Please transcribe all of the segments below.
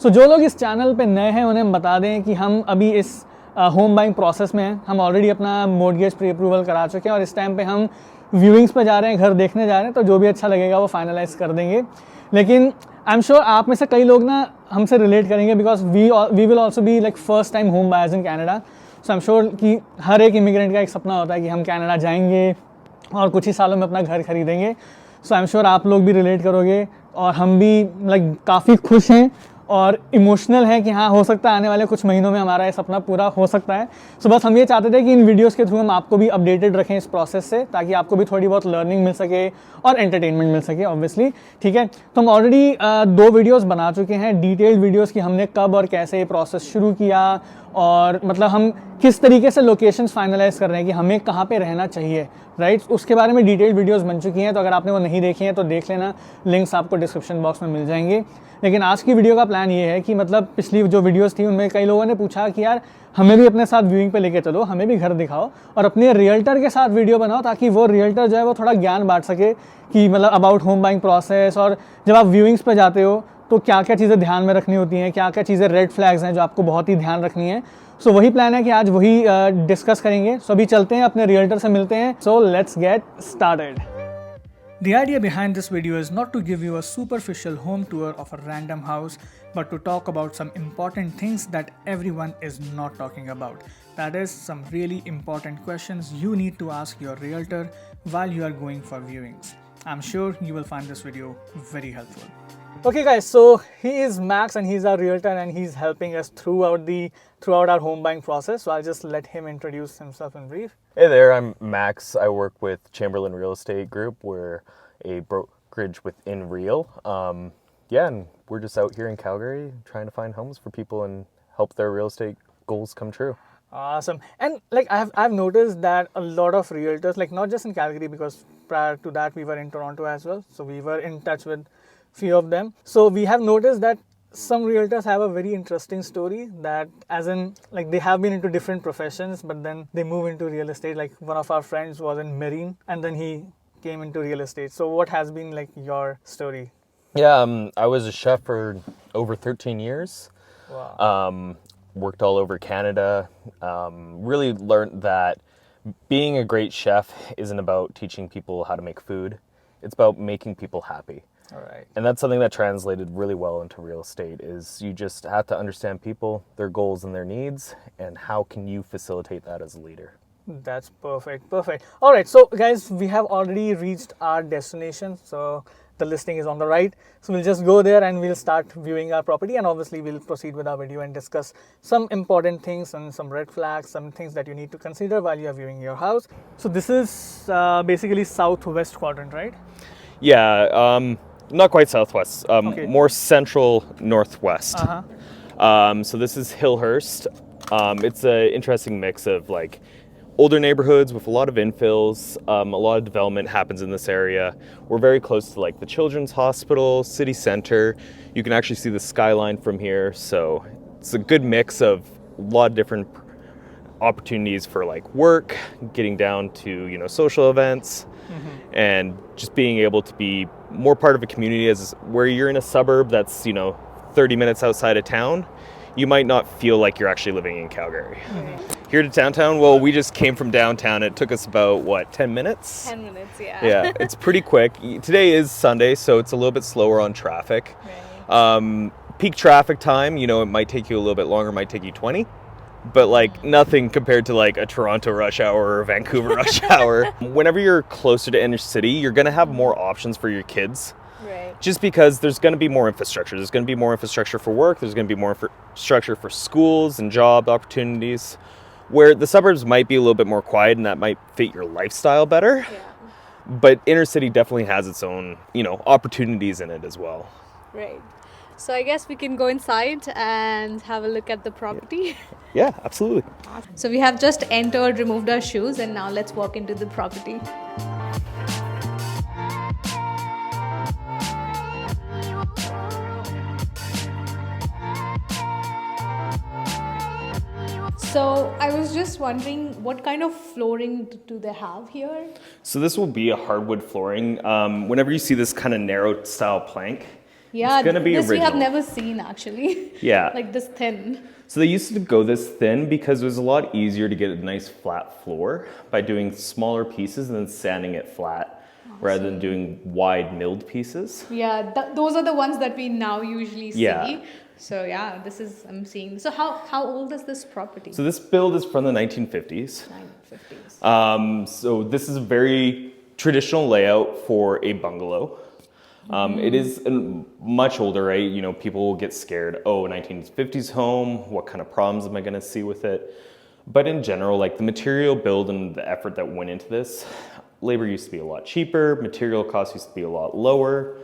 सो जो लोग इस चैनल पे नए हैं उन्हें हम बता दें कि हम अभी इस होम बाइंग प्रोसेस में हैं। हम ऑलरेडी अपना मॉर्गेज प्री अप्रूवल करा चुके हैं और इस टाइम पे हम व्यूइंग्स पे जा रहे हैं, घर देखने जा रहे हैं, तो जो भी अच्छा लगेगा वो फाइनलाइज कर देंगे। लेकिन आई एम श्योर आप में से कई लोग ना हमसे रिलेट करेंगे because we will also be like first time home buyers in Canada. So I am sure कि हर एक इमिग्रेंट का एक सपना होता है कि हम कनाडा जाएंगे और कुछ ही सालों में अपना घर खरीदेंगे। सो आई एम श्योर आप लोग भी रिलेट करोगे और हम भी लाइक काफ़ी खुश हैं और इमोशनल है कि हाँ हो सकता है आने वाले कुछ महीनों में हमारा ये सपना पूरा हो सकता है। सो बस हम ये चाहते थे कि इन वीडियोस के थ्रू हम आपको भी अपडेटेड रखें इस प्रोसेस से, ताकि आपको भी थोड़ी बहुत लर्निंग मिल सके और एंटरटेनमेंट मिल सके ऑब्वियसली। ठीक है, तो हम ऑलरेडी 2 वीडियोस बना चुके हैं, डिटेल्ड वीडियोस कि हमने कब और कैसे ये प्रोसेस शुरू किया और मतलब हम किस तरीके से लोकेशंस फाइनलाइज कर रहे हैं कि हमें कहाँ पे रहना चाहिए, राइट। उसके बारे में डिटेल्ड वीडियोस बन चुकी हैं, तो अगर आपने वो नहीं देखी हैं तो देख लेना, लिंक्स आपको डिस्क्रिप्शन बॉक्स में मिल जाएंगे। लेकिन आज की वीडियो का प्लान ये है कि मतलब पिछली जो वीडियोस थी उनमें कई लोगों ने पूछा कि यार हमें भी अपने साथ व्यूइंग पे लेके चलो, हमें भी घर दिखाओ और अपने रियल्टर के साथ वीडियो बनाओ, ताकि वो रियल्टर जो है वो थोड़ा ज्ञान बांट सके कि मतलब अबाउट होम बाइंग प्रोसेस, और जब आप व्यूइंग्स पे जाते हो तो क्या क्या चीज़ें ध्यान में रखनी होती हैं, क्या क्या चीज़ें रेड फ्लैग्स हैं जो आपको बहुत ही ध्यान रखनी है। सो वही प्लान है कि आज वही डिस्कस करेंगे। सो अभी चलते हैं, अपने रियल्टर से मिलते हैं। So let's get started. The idea behind this video is not to give you a superficial home tour of a random house, but to talk about some important things that everyone is not talking about. That is, some really important questions you need to ask your realtor while you are going for viewings. I'm sure you will find this video very helpful. Okay guys, so he is Max and he's our realtor and he's helping us throughout our home buying process. So I'll just let him introduce himself in brief. Hey there, I'm Max. I work with Chamberlain Real Estate Group. We're a brokerage within Real. And we're just out here in Calgary trying to find homes for people and help their real estate goals come true. Awesome. And like I've noticed that a lot of realtors, like not just in Calgary, because prior to that we were in Toronto as well, so we were in touch with few of them. So we have noticed that some realtors have a very interesting story, that as in like they have been into different professions but then they move into real estate. Like one of our friends was in marine and then he came into real estate. So what has been like your story? Yeah, I was a chef for over 13 years. Wow. Worked all over Canada. Really learned that being a great chef isn't about teaching people how to make food. It's about making people happy. All right. And that's something that translated really well into real estate, is you just have to understand people, their goals and their needs, and how can you facilitate that as a leader. That's perfect. All right, so guys, we have already reached our destination. So the listing is on the right. So we'll just go there and we'll start viewing our property, and obviously we'll proceed with our video and discuss some important things and some red flags, some things that you need to consider while you're viewing your house. So this is basically southwest quadrant, right? Yeah, not quite southwest, Okay. more central northwest. Uh-huh. So this is Hillhurst. It's an interesting mix of like older neighborhoods with a lot of infills. A lot of development happens in this area. We're very close to like the Children's Hospital, city center. You can actually see the skyline from here. So it's a good mix of a lot of different opportunities for like work, getting down to, social events, and just being able to be more part of a community. As where you're in a suburb that's 30 minutes outside of town, you might not feel like you're actually living in Calgary. Here to downtown, well, we just came from downtown. It took us about 10 minutes? 10 minutes, yeah. Yeah, it's pretty quick. Today is Sunday, so it's a little bit slower on traffic. Right. Peak traffic time, it might take you a little bit longer, might take you 20. But like nothing compared to like a Toronto rush hour or a Vancouver rush hour. Whenever you're closer to inner city, you're going to have more options for your kids. Right. Just because there's going to be more infrastructure. There's going to be more infrastructure for work. There's going to be more infrastructure for schools and job opportunities. Where the suburbs might be a little bit more quiet and that might fit your lifestyle better. Yeah. But inner city definitely has its own, opportunities in it as well. Right. So I guess we can go inside and have a look at the property. Yeah, absolutely. So we have just entered, removed our shoes, and now let's walk into the property. So I was just wondering, what kind of flooring do they have here? So this will be a hardwood flooring. Whenever you see this kind of narrow style plank, Yeah, It's gonna be this we have original. never seen actually. Yeah. Like this thin. So they used to go this thin because it was a lot easier to get a nice flat floor by doing smaller pieces and then sanding it flat rather than doing wide milled pieces. Yeah, those are the ones that we now usually see. Yeah. So yeah, this is I'm seeing. So how old is this property? So this build is from the 1950s. 1950s. So this is a very traditional layout for a bungalow. It is much older, right? You know, people will get scared. Oh, 1950s home. What kind of problems am I going to see with it? But in general, like the material build and the effort that went into this, labor used to be a lot cheaper. Material costs used to be a lot lower.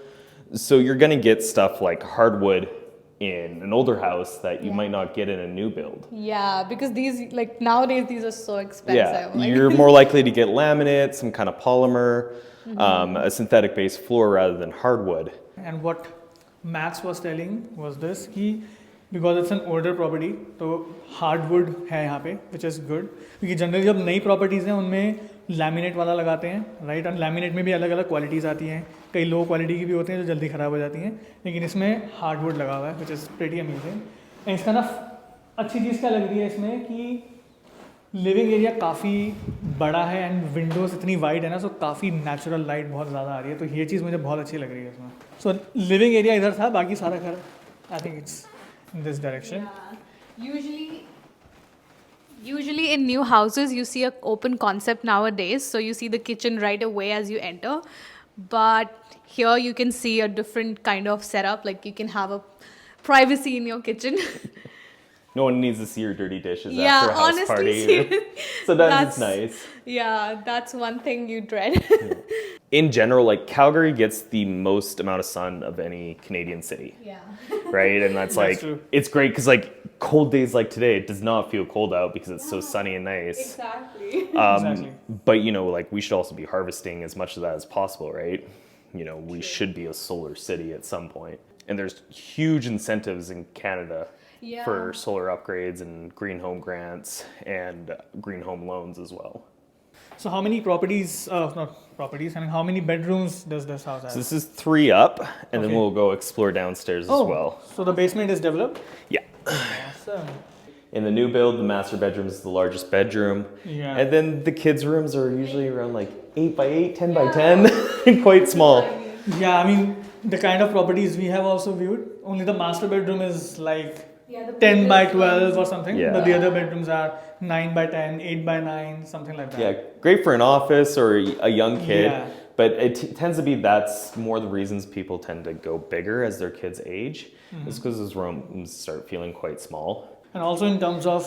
So you're going to get stuff like hardwood in an older house that you might not get in a new build. Yeah, because these like nowadays these are so expensive. Yeah, Like, you're more likely to get laminate, some kind of polymer, a synthetic based floor rather than hardwood. And what Max was telling was this, कि because it's an older property, तो hardwood है यहाँ पे, which is good. क्योंकि generally जब नई properties हैं उनमें लैमिनेट वाला लगाते हैं, राइट? और लैमिनेट में भी अलग अलग क्वालिटीज़ आती हैं, कई लो क्वालिटी की भी होती हैं जो जल्दी ख़राब हो जाती हैं, लेकिन इसमें हार्डवुड लगा हुआ है, विच इज़ प्रेटी अमेजिंग। इसका ना अच्छी चीज़ क्या लग रही है इसमें कि लिविंग एरिया काफ़ी बड़ा है एंड विंडोज़ इतनी वाइड है ना, सो काफ़ी नेचुरल लाइट बहुत ज़्यादा आ रही है, तो ये चीज़ मुझे बहुत अच्छी लग रही है इसमें। सो लिविंग एरिया इधर था, बाकी सारा घर I think it's in this direction. Yeah. Usually in new houses you see a open concept nowadays, so you see the kitchen right away as you enter, but here you can see a different kind of setup, like you can have a privacy in your kitchen. No one needs to see your dirty dishes Yeah, after a house honestly, party. Sometimes it's nice. Yeah, that's one thing you dread. In general, like Calgary gets the most amount of sun of any Canadian city. Yeah. Right? And that's like, true. it's great because like cold days like today, it does not feel cold out because it's so sunny and nice. Exactly. Exactly. But you know, like we should also be harvesting as much of that as possible, right? You know, we should be a solar city at some point. And there's huge incentives in Canada for solar upgrades and green home grants and green home loans as well. So how many properties, not properties, I mean how many bedrooms does this house have? So this is 3 up, and then Okay. we'll go explore downstairs as well. So the basement is developed? Yeah. Awesome. In the new build, the master bedroom is the largest bedroom. Yeah. And then the kids' rooms are usually around like 8 by 8, 10 by 10, quite small. Yeah, I mean, the kind of properties we have also viewed, only the master bedroom is like 10 by 12 or something, Yeah. but the other bedrooms are 9 by 10, 8 by 9, something like that. Yeah, great for an office or a young kid. Yeah. But it tends to be that's more the reasons people tend to go bigger as their kids age. Is because those rooms start feeling quite small. And also in terms of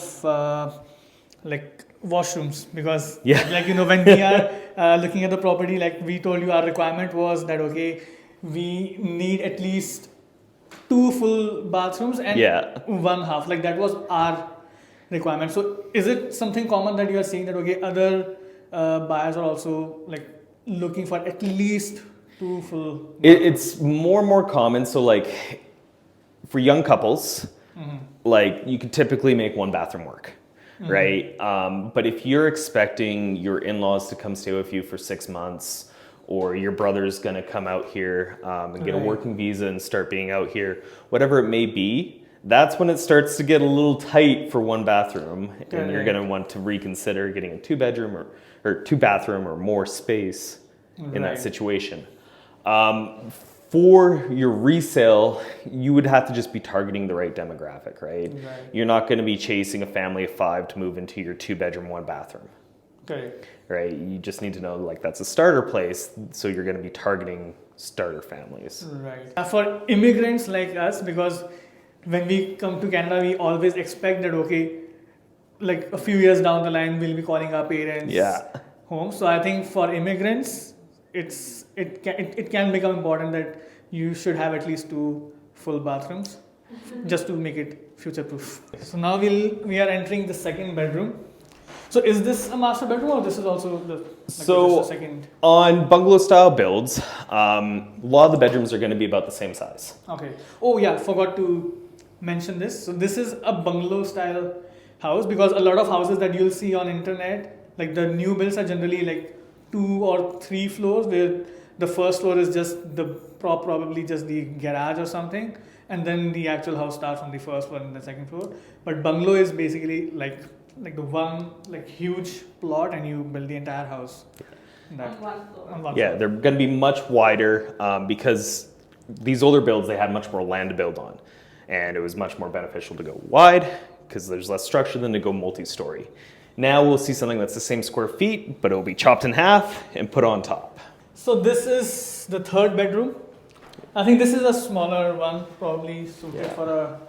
like washrooms, because Yeah. like you know when we are looking at the property, like we told you our requirement was that okay, we need at least 2 full bathrooms and Yeah. 1 half, like that was our requirement. So is it something common that you are seeing that okay, other buyers are also like looking for at least 2 full It's more and more common. So like for young couples, like you could typically make 1 bathroom work, right? But if you're expecting your in-laws to come stay with you for 6 months, or your brother's gonna come out here and get a working visa and start being out here, whatever it may be, that's when it starts to get a little tight for 1 bathroom, and you're gonna want to reconsider getting a 2 bedroom or 2 bathroom or more space in that situation. For your resale, you would have to just be targeting the right demographic, right? You're not going to be chasing a family of 5 to move into your 2 bedroom, 1 bathroom. Correct. Right? You just need to know like that's a starter place, so you're going to be targeting starter families. Right. For immigrants like us, because when we come to Canada, we always expect that okay, like a few years down the line, we'll be calling our parents home. So I think for immigrants, it can become important that you should have at least 2 full bathrooms, just to make it future proof. So now we are entering the second bedroom. So is this a master bedroom or this is also just a second? On bungalow style builds, a lot of the bedrooms are going to be about the same size. Okay. Oh yeah, forgot to mention this. So this is a bungalow style house, because a lot of houses that you'll see on internet, like the new builds are generally like 2 or 3 floors where the first floor is just probably just the garage or something, and then the actual house starts on the first floor and the second floor. But bungalow is basically like the one like huge plot, and you build the entire house. On one floor. On one Yeah, floor. they're going to be much wider because these older builds, they had much more land to build on. And it was much more beneficial to go wide because there's less structure than to go multi-story. Now we'll see something that's the same square feet, but it'll be chopped in half and put on top. So this is the third bedroom. I think this is a smaller one, probably suited Yeah. for a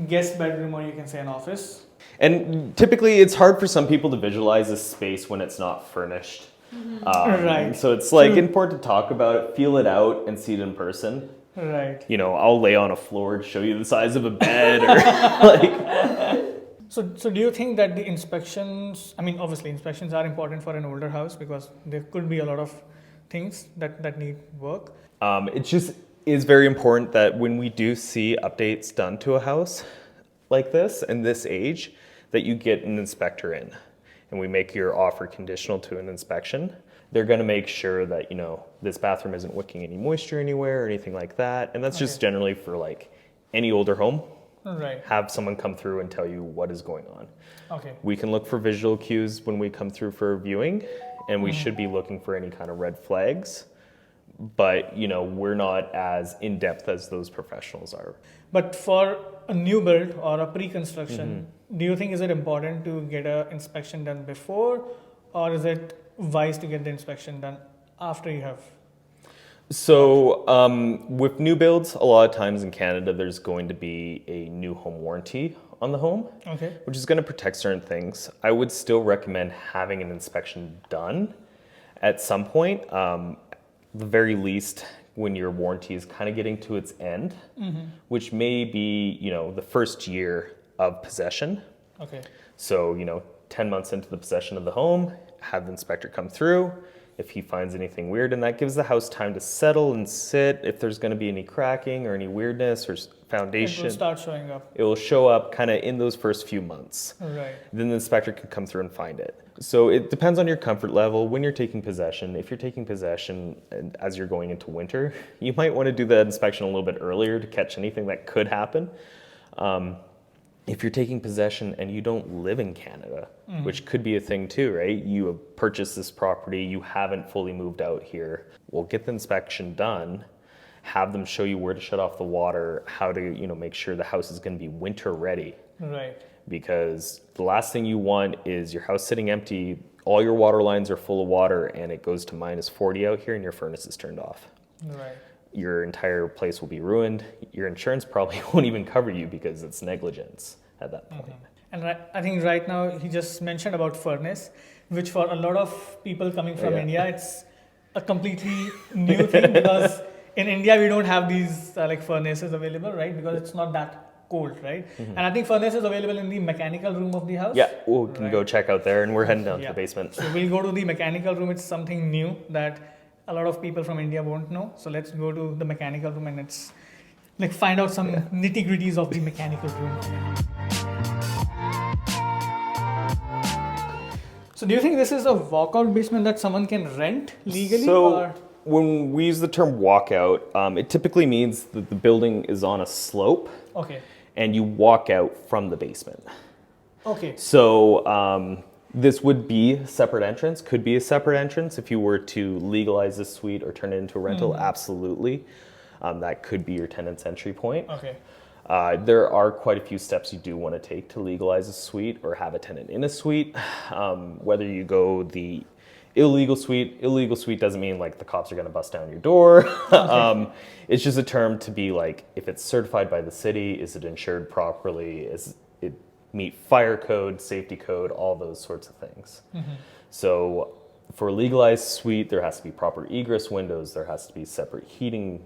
guest bedroom, or you can say an office. And typically it's hard for some people to visualize this space when it's not furnished. Right. So it's like important to talk about it, feel it out, and see it in person. Right. You know, I'll lay on a floor to show you the size of a bed or like. So do you think that the inspections, I mean, obviously inspections are important for an older house because there could be a lot of things that need work. It just is very important that when we do see updates done to a house like this and this age, that you get an inspector in and we make your offer conditional to an inspection. They're going to make sure that, you know, this bathroom isn't wicking any moisture anywhere or anything like that. And that's just generally for like any older home. Right. Have someone come through and tell you what is going on. Okay. We can look for visual cues when we come through for viewing, and we should be looking for any kind of red flags. But, you know, we're not as in-depth as those professionals are. But for a new build or a pre-construction, do you think is it important to get an inspection done before, or is it wise to get the inspection done after you have? So with new builds, a lot of times in Canada, there's going to be a new home warranty on the home, Okay. which is going to protect certain things. I would still recommend having an inspection done at some point, the very least when your warranty is kind of getting to its end, which may be, you know, the first year of possession. Okay. So, you know, 10 months into the possession of the home, have the inspector come through. If he finds anything weird, and that gives the house time to settle and sit. If there's going to be any cracking or any weirdness or foundation, It will start showing up. it will show up kind of in those first few months. Right. Then the inspector can come through and find it. So it depends on your comfort level when you're taking possession. If you're taking possession and as you're going into winter, you might want to do the inspection a little bit earlier to catch anything that could happen. If you're taking possession and you don't live in Canada, which could be a thing too, right? You have purchased this property, you haven't fully moved out here. Well, get the inspection done, have them show you where to shut off the water, how to, you know, make sure the house is going to be winter ready. Right. Because the last thing you want is your house sitting empty, all your water lines are full of water, and it goes to -40 out here and your furnace is turned off. Right. Your entire place will be ruined. Your insurance probably won't even cover you because it's negligence at that point. And I think right now he just mentioned about furnace, which for a lot of people coming from Yeah. India, it's a completely new thing because in India we don't have these like furnaces available, right? Because it's not that cold, right? And I think furnace is available in the mechanical room of the house. Yeah, we can go check out there, and we're heading down to Yeah. the basement. So we'll go to the mechanical room. It's something new that a lot of people from India won't know. So let's go to the mechanical room and let's like find out some nitty gritties of the mechanical room. So do you think this is a walkout basement that someone can rent legally? So or? when we use the term walkout, it typically means that the building is on a slope Okay. and you walk out from the basement. Okay. So this would be a separate entrance, could be a separate entrance if you were to legalize this suite or turn it into a rental, absolutely. That could be your tenant's entry point. Okay. There are quite a few steps you do want to take to legalize a suite or have a tenant in a suite. Whether you go the illegal suite doesn't mean like the cops are going to bust down your door. It's just a term to be like, if it's certified by the city, is it insured properly? Is it meet fire code, safety code, all those sorts of things. So for a legalized suite, there has to be proper egress windows, there has to be separate heating,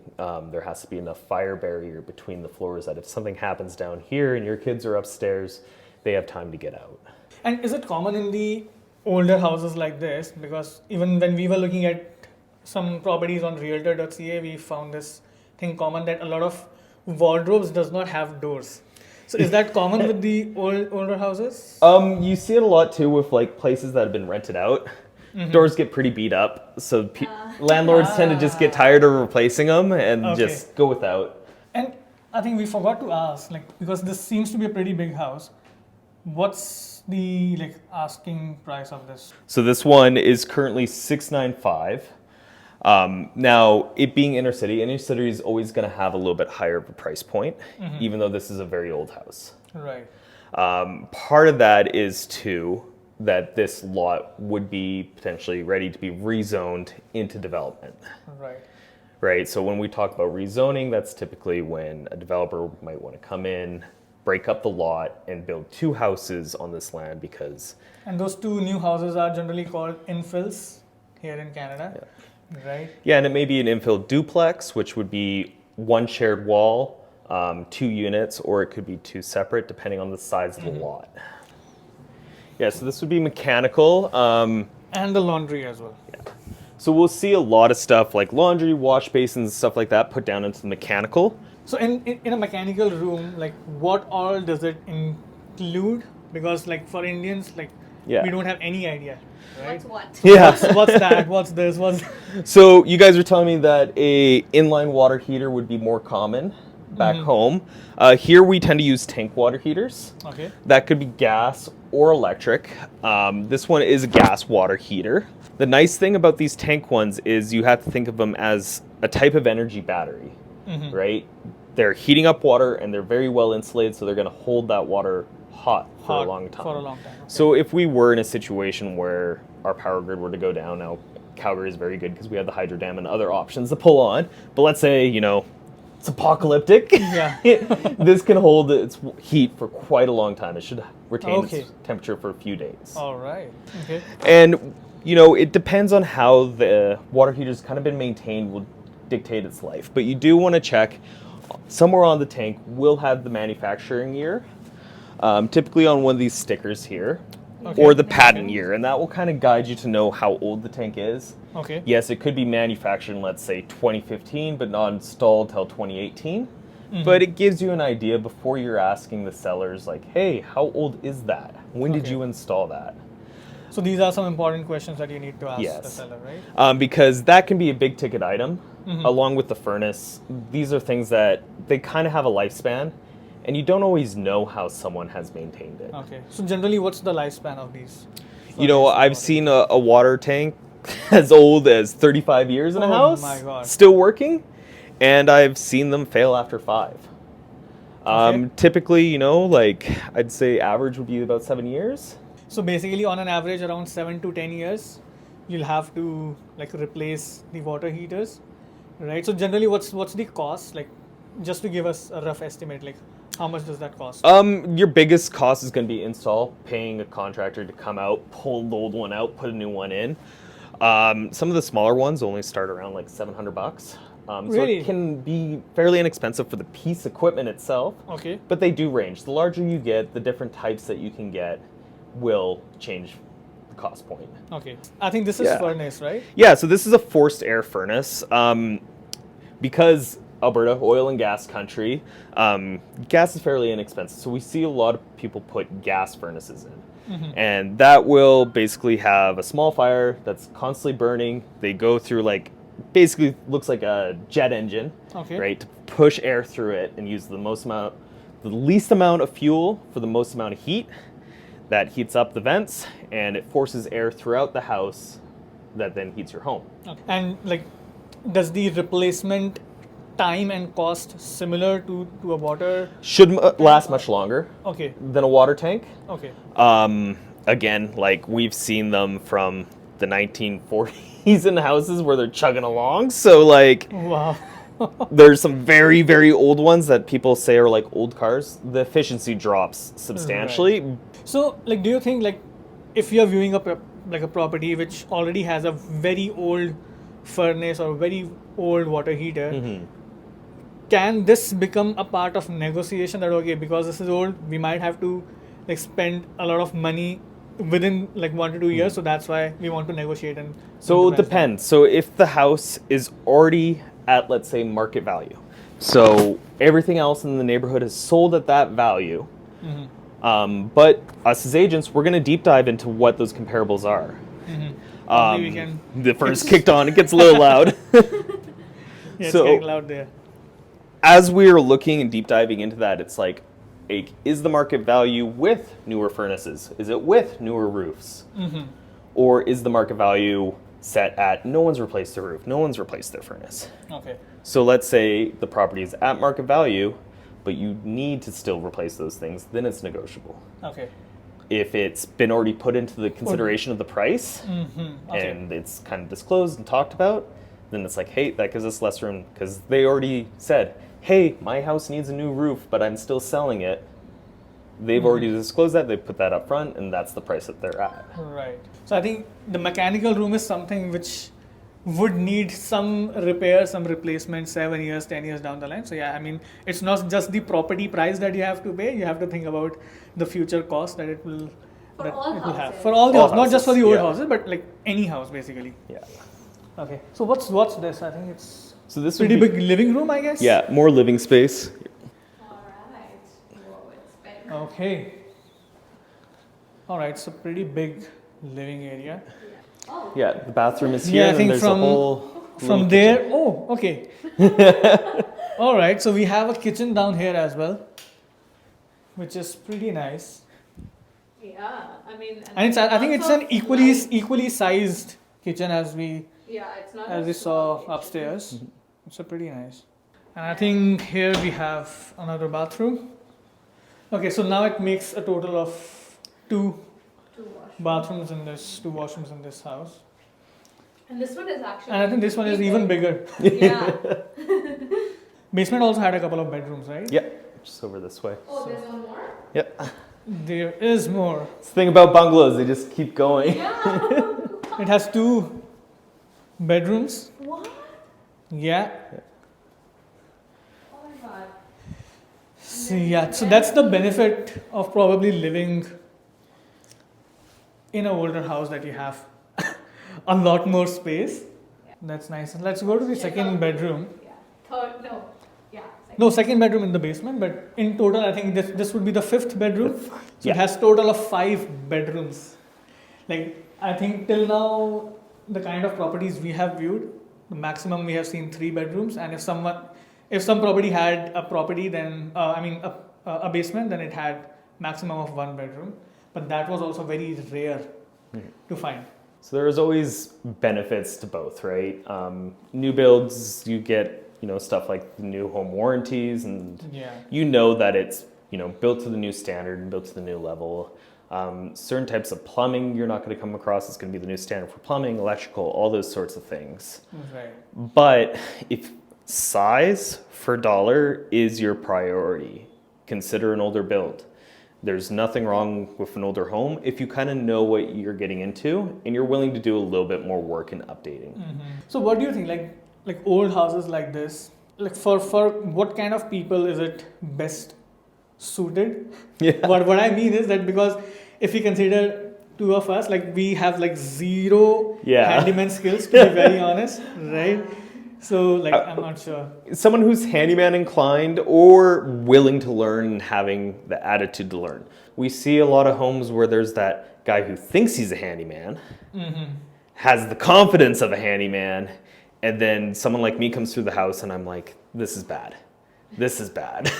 there has to be enough fire barrier between the floors that if something happens down here and your kids are upstairs, they have time to get out. And is it common in the older houses like this? Because even when we were looking at some properties on Realtor.ca, we found this thing common that a lot of wardrobes does not have doors. So is that common with the older houses? You see it a lot too with like places that have been rented out. Doors get pretty beat up, so landlords tend to just get tired of replacing them and Okay. just go without. And I think we forgot to ask, like, because this seems to be a pretty big house, what's the like asking price of this? So this one is currently $695. Now, it being inner city is always going to have a little bit higher of a price point, even though this is a very old house. Right. Part of that is too that this lot would be potentially ready to be rezoned into development. Right. Right. So when we talk about rezoning, that's typically when a developer might want to come in, break up the lot, and build 2 houses on this land because. And those 2 new houses are generally called infills here in Canada, right? Yeah, and it may be an infill duplex, which would be 1 shared wall, 2 units, or it could be 2 separate, depending on the size of the lot. Yeah, so this would be mechanical. And the laundry as well. So we'll see a lot of stuff like laundry, wash basins, stuff like that put down into the mechanical. So in a mechanical room, like what all does it include? Because like for Indians, like Yeah. we don't have any idea, right? What's what? Yeah. What's that? What's this? What's So you guys were telling me that a inline water heater would be more common back home. Here we tend to use tank water heaters. okay? That could be gas or electric. This one is a gas water heater. The nice thing about these tank ones is you have to think of them as a type of energy battery, right? They're heating up water and they're very well insulated, so they're going to hold that water hot for a long time. For a long time. Okay. So if we were in a situation where our power grid were to go down, now Calgary is very good because we have the hydro dam and other options to pull on. But let's say, it's apocalyptic. Yeah. This can hold its heat for quite a long time. It should retain Okay. its temperature for a few days. All right. Okay. And, it depends on how the water heater's kind of been maintained will dictate its life. But you do want to check somewhere on the tank will have the manufacturing year, typically on one of these stickers here, Okay. or the patent year. And that will kind of guide you to know how old the tank is. Okay. Yes, it could be manufactured in, let's say, 2015, but not installed till 2018. But it gives you an idea before you're asking the sellers, like, hey, how old is that? When did Okay. you install that? So these are some important questions that you need to ask the Yes. seller, right? Because that can be a big ticket item, along with the furnace. These are things that they kind of have a lifespan, and you don't always know how someone has maintained it. Okay. So generally, what's the lifespan of these? I've seen a water tank as old as 35 years in a Oh house, my God. still working, and I've seen them fail after 5. Okay. Typically, I'd say average would be about 7 years. So basically, on an average, around 7 to 10 years, you'll have to like replace the water heaters, right? So generally, what's the cost? Like, just to give us a rough estimate, like how much does that cost? Your biggest cost is going to be install, paying a contractor to come out, pull the old one out, put a new one in. Some of the smaller ones only start around like $700. So Really? it can be fairly inexpensive for the piece equipment itself, Okay. but they do range. The larger you get, the different types that you can get will change the cost point. Okay. I think this is Yeah. furnace, right? Yeah, so this is a forced air furnace. Because Alberta, oil and gas country, gas is fairly inexpensive. So we see a lot of people put gas furnaces in. And that will basically have a small fire that's constantly burning. They go through basically looks like a jet engine, Okay. right? To push air through it and use the least amount of fuel for the most amount of heat. That heats up the vents and it forces air throughout the house that then heats your home. Okay. And like, does the replacement time and cost similar to a water? Should last much longer Okay. than a water tank. Okay. Again, we've seen them from the 1940s in houses where they're chugging along. So Wow. there's some very, very old ones that people say are like old cars. The efficiency drops substantially. So, like, do you think, like, if you're viewing a property which already has a very old furnace or very old water heater, can this become a part of negotiation that, okay, because this is old, we might have to, like, spend a lot of money within, like, 1 to 2 years, so that's why we want to negotiate and... So it depends. So if the house is already at, let's say, market value, so everything else in the neighborhood is sold at that value, but us as agents, we're going to deep dive into what those comparables are. Probably we can. The furnace kicked on. It gets a little loud. Yeah, it's So- getting loud there. As we're looking and deep diving into that, it's like, is the market value with newer furnaces? Is it with newer roofs? Or is the market value set at no one's replaced their roof, no one's replaced their furnace? Okay. So let's say the property is at market value, but you need to still replace those things, then it's negotiable. Okay. If it's been already put into the consideration of the price Okay. and it's kind of disclosed and talked about, then it's like, hey, that gives us less room because they already said, hey, my house needs a new roof, but I'm still selling it. They've already disclosed that, they put that up front, and that's the price that they're at. Right. So I think the mechanical room is something which would need some repair, some replacement 7 years, 10 years down the line. So yeah, I mean, it's not just the property price that you have to pay. You have to think about the future cost that it will For all it will have houses. for all the All houses, not just for the houses, old yeah. houses, but like any house basically. Yeah. Okay. So what's this? I think it's So this would pretty be, big living room, I guess. Yeah, more living space. All right. Whoa, it's big. Okay. All right. So pretty big living area. Oh, Yeah, the bathroom is here, Yeah, I and think there's from- a whole From little there, kitchen. oh, okay. All right, so we have a kitchen down here as well, which is pretty nice. yeah. I mean, And it's, I think it's also an equally light. equally sized kitchen as we Yeah, it's not. as a we small saw kitchen. upstairs. It's a pretty nice. And I think here we have another bathroom. Okay, so now it makes a total of two Two washrooms. bathrooms in this, two washrooms in this house. And this one is actually. And I think this one is even bigger. Yeah. Basement also had a couple of bedrooms, right? Yeah, just over this way. Oh, there's one more. Yep. There is more. It's the thing about bungalows, they just keep going. Yeah. It has two bedrooms. What? Yeah. Oh my god. So yeah, so that's the benefit of probably living in an older house, that you have a lot more space. Yeah. That's nice. Let's go to the second bedroom. Yeah. Third, no. Yeah. Second. No, second bedroom in the basement, but in total, I think this would be the fifth bedroom. So Yeah. it has total of 5 bedrooms. Like, I think till now, the kind of properties we have viewed, the maximum we have seen 3 bedrooms. And if some property had a property, then a basement, then it had maximum of 1 bedroom. But that was also very rare to find. So there's always benefits to both, right? New builds, you get stuff like the new home warranties, and Yeah. that it's built to the new standard and built to the new level. Certain types of plumbing you're not going to come across. It's going to be the new standard for plumbing, electrical, all those sorts of things. Right. But if size for dollar is your priority, consider an older build. There's nothing wrong with an older home if you kind of know what you're getting into and you're willing to do a little bit more work in updating. So what do you think? Like old houses like this, like for what kind of people is it best suited? Yeah. What I mean is that, because if you consider two of us, like we have like zero Yeah. handyman skills, to be very honest, right? So like I'm not sure. Someone who's handyman inclined or willing to learn and having the attitude to learn. We see a lot of homes where there's that guy who thinks he's a handyman, has the confidence of a handyman, and then someone like me comes through the house and I'm like, this is bad. This is bad.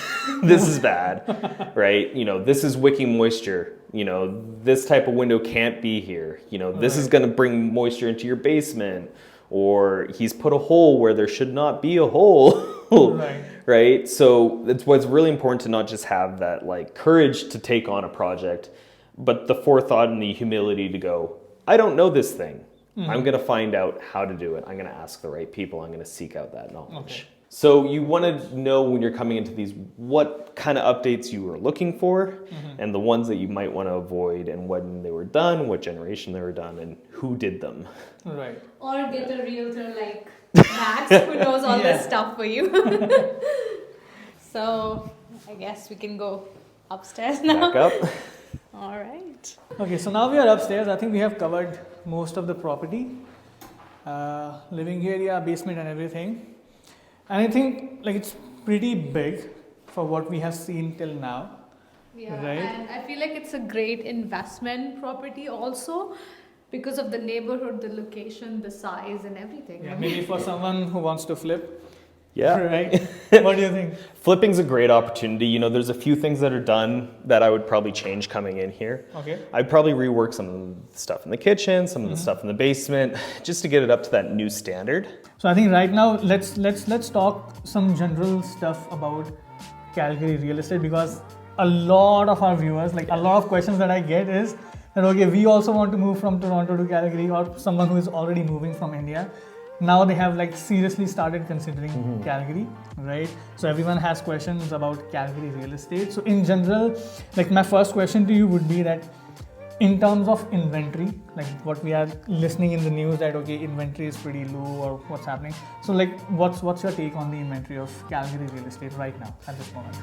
This is bad, right? This is wicking moisture. This type of window can't be here. This is going to bring moisture into your basement. Or he's put a hole where there should not be a hole. Right. Right? So that's what's really important, to not just have that like courage to take on a project, but the forethought and the humility to go, I don't know this thing. I'm going to find out how to do it. I'm going to ask the right people. I'm going to seek out that knowledge. Okay. So you want to know when you're coming into these what kind of updates you were looking for, and the ones that you might want to avoid, and when they were done, what generation they were done, and who did them. Right. Or get a realtor like Max who knows all Yeah. this stuff for you. So I guess we can go upstairs now. Back up. All right. Okay, so now we are upstairs. I think we have covered most of the property, living area, basement, and everything. And I think like it's pretty big for what we have seen till now. Yeah, Right. and I feel like it's a great investment property also, because of the neighborhood, the location, the size, and everything. Yeah, maybe for someone who wants to flip. Yeah. Right. What do you think? Flipping's a great opportunity. You know, there's a few things that are done that I would probably change coming in here. Okay. I'd probably rework some of the stuff in the kitchen, some of the stuff in the basement, just to get it up to that new standard. So I think right now let's talk some general stuff about Calgary real estate, because a lot of our viewers, like a lot of questions that I get is that, okay, we also want to move from Toronto to Calgary, or someone who is already moving from India. Now they have like seriously started considering Calgary, right? So everyone has questions about Calgary real estate. So in general, like my first question to you would be that in terms of inventory, like what we are listening in the news that, okay, inventory is pretty low or what's happening. So like what's your take on the inventory of Calgary real estate right now at this moment?